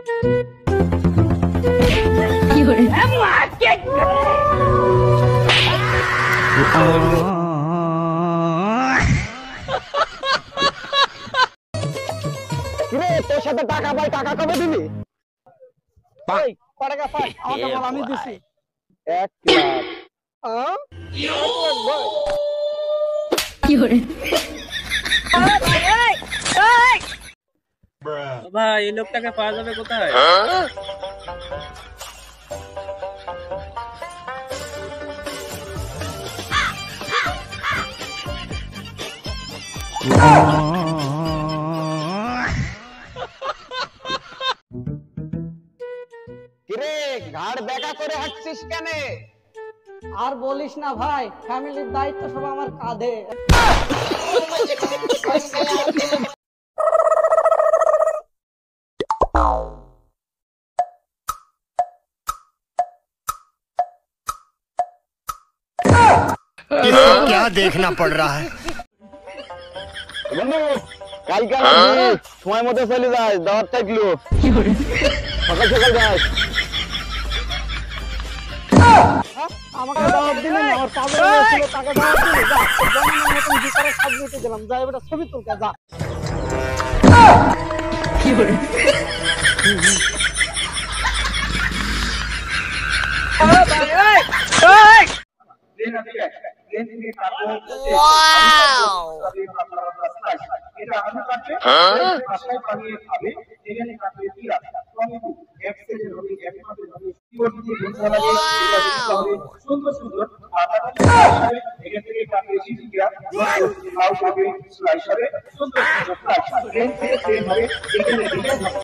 কিরে তোর সাথে টাকা পাই, টাকা কবে দিবি? ভাই টাকা পাই, আমাকে বল, আমি দিছি 1 লাখ। ভাই এই লোকটাকে পাওয়া যাবে কোথায়? কিরে ঘাড় বেঁকা করে হাঁটছিস কেন? আর বলিস না ভাই, ফ্যামিলির দায়িত্ব সব আমার কাঁধে। इसको क्या देखना पड़ रहा है? বন্ধু কালকে সময় মতো চলে যাস, দাওয়াত থাকলো সকাল সকাল যাস। আমাকে দাওয়াত দিলেন, আমার পাগল হয়েছিল, তাকে দাওয়াত দিলে যা, জন্মের মতন ভিতরে সাজিয়ে দিলাম, যা এবার ছবি তুলতে যা। সুন্দর সুন্দর সুন্দর সুন্দর